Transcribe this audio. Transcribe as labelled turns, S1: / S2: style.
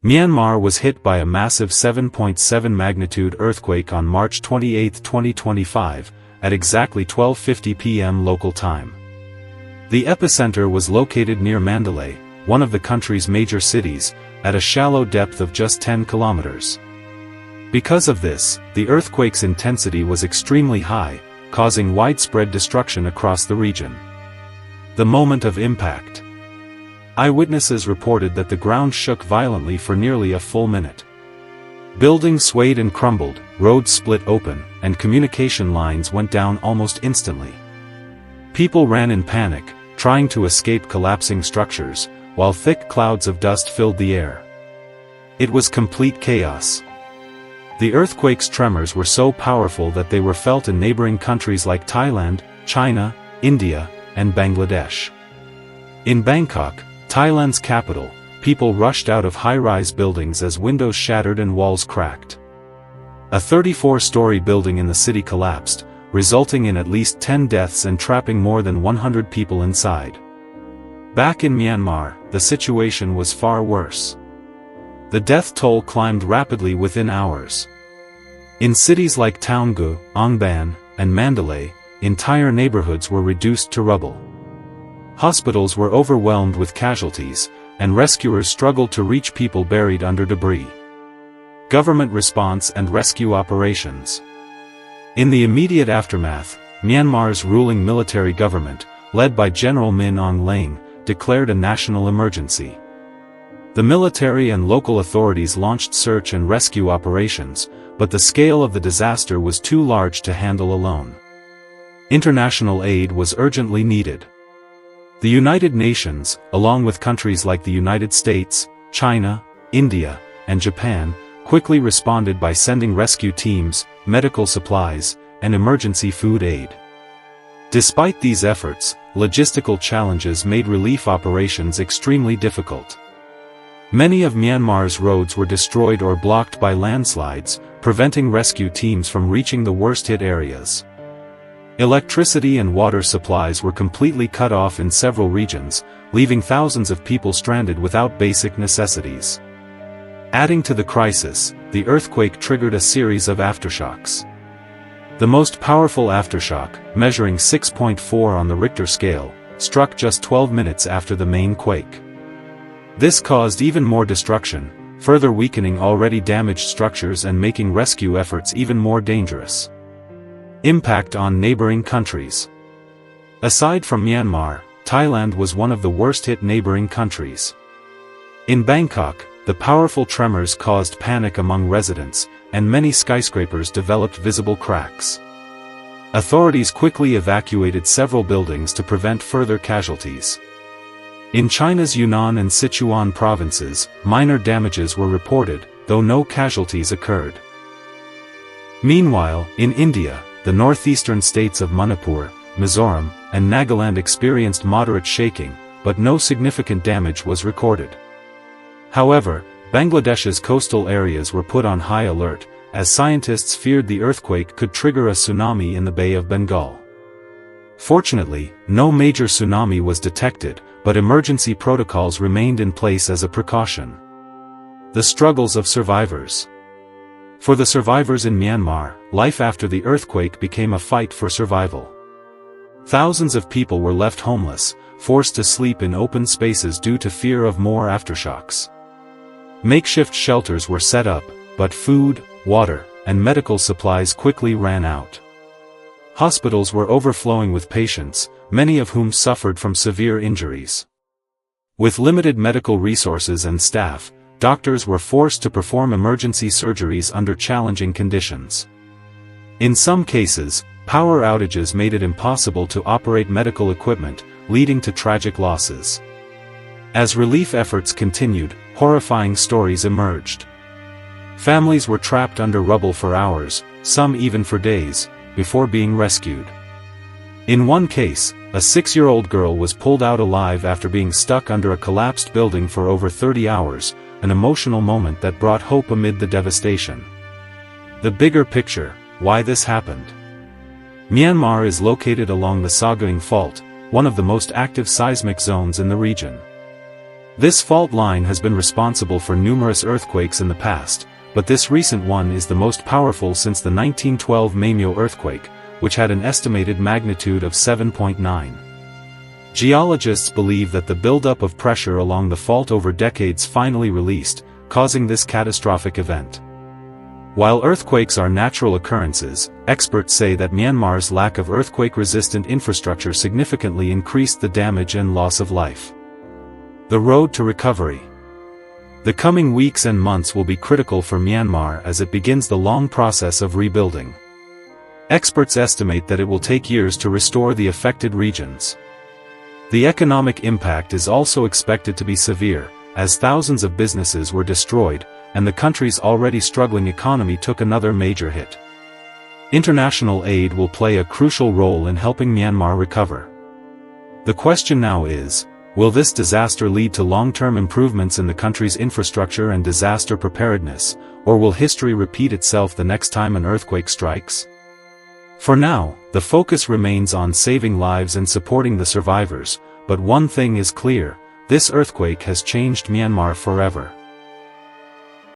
S1: Myanmar was hit by a massive 7.7 magnitude earthquake on March 28, 2025, at exactly 12:50 p.m. local time. The epicenter was located near Mandalay, one of the country's major cities, at a shallow depth of just 10 kilometers. Because of this, the earthquake's intensity was extremely high, causing widespread destruction across the region. The moment of impact. Eyewitnesses reported that the ground shook violently for nearly a full minute. Buildings swayed and crumbled, roads split open, and communication lines went down almost instantly. People ran in panic, trying to escape collapsing structures, while thick clouds of dust filled the air. It was complete chaos. The earthquake's tremors were so powerful that they were felt in neighboring countries like Thailand, China, India, and Bangladesh. In Bangkok, Thailand's capital, people rushed out of high-rise buildings as windows shattered and walls cracked. A 34-story building in the city collapsed, resulting in at least 10 deaths and trapping more than 100 people inside. Back in Myanmar, the situation was far worse. The death toll climbed rapidly within hours. In cities like Taungoo, Ongban, and Mandalay, entire neighborhoods were reduced to rubble. Hospitals were overwhelmed with casualties, and rescuers struggled to reach people buried under debris. Government response and rescue operations. In the immediate aftermath, Myanmar's ruling military government, led by General Min Aung Hlaing, declared a national emergency. The military and local authorities launched search and rescue operations, but the scale of the disaster was too large to handle alone. International aid was urgently needed. The United Nations, along with countries like the United States, China, India, and Japan, quickly responded by sending rescue teams, medical supplies, and emergency food aid. Despite these efforts, logistical challenges made relief operations extremely difficult. Many of Myanmar's roads were destroyed or blocked by landslides, preventing rescue teams from reaching the worst-hit areas. Electricity and water supplies were completely cut off in several regions, leaving thousands of people stranded without basic necessities. Adding to the crisis, the earthquake triggered a series of aftershocks. The most powerful aftershock, measuring 6.4 on the Richter scale, struck just 12 minutes after the main quake. This caused even more destruction, further weakening already damaged structures and making rescue efforts even more dangerous. Impact on neighboring countries. Aside from Myanmar, Thailand was one of the worst-hit neighboring countries. In Bangkok, the powerful tremors caused panic among residents, and many skyscrapers developed visible cracks. Authorities quickly evacuated several buildings to prevent further casualties. In China's Yunnan and Sichuan provinces, minor damages were reported, though no casualties occurred. Meanwhile, in India, the northeastern states of Manipur, Mizoram, and Nagaland experienced moderate shaking, but no significant damage was recorded. However, Bangladesh's coastal areas were put on high alert, as scientists feared the earthquake could trigger a tsunami in the Bay of Bengal. Fortunately, no major tsunami was detected, but emergency protocols remained in place as a precaution. The struggles of survivors. For the survivors in Myanmar, life after the earthquake became a fight for survival. Thousands of people were left homeless, forced to sleep in open spaces due to fear of more aftershocks. Makeshift shelters were set up, but food, water, and medical supplies quickly ran out. Hospitals were overflowing with patients, many of whom suffered from severe injuries. With limited medical resources and staff, doctors were forced to perform emergency surgeries under challenging conditions. In some cases, power outages made it impossible to operate medical equipment, leading to tragic losses. As relief efforts continued, horrifying stories emerged. Families were trapped under rubble for hours, some even for days, before being rescued. In one case, a 6-year-old girl was pulled out alive after being stuck under a collapsed building for over 30 hours, an emotional moment that brought hope amid the devastation. The bigger picture: why this happened. Myanmar is located along the Saguing Fault, one of the most active seismic zones in the region. This fault line has been responsible for numerous earthquakes in the past, but this recent one is the most powerful since the 1912 Myanmar earthquake, which had an estimated magnitude of 7.9. Geologists believe that the buildup of pressure along the fault over decades finally released, causing this catastrophic event. While earthquakes are natural occurrences, experts say that Myanmar's lack of earthquake-resistant infrastructure significantly increased the damage and loss of life. The road to recovery. The coming weeks and months will be critical for Myanmar as it begins the long process of rebuilding. Experts estimate that it will take years to restore the affected regions. The economic impact is also expected to be severe, as thousands of businesses were destroyed, and the country's already struggling economy took another major hit. International aid will play a crucial role in helping Myanmar recover. The question now is, will this disaster lead to long-term improvements in the country's infrastructure and disaster preparedness, or will history repeat itself the next time an earthquake strikes? For now, the focus remains on saving lives and supporting the survivors, but one thing is clear: this earthquake has changed Myanmar forever.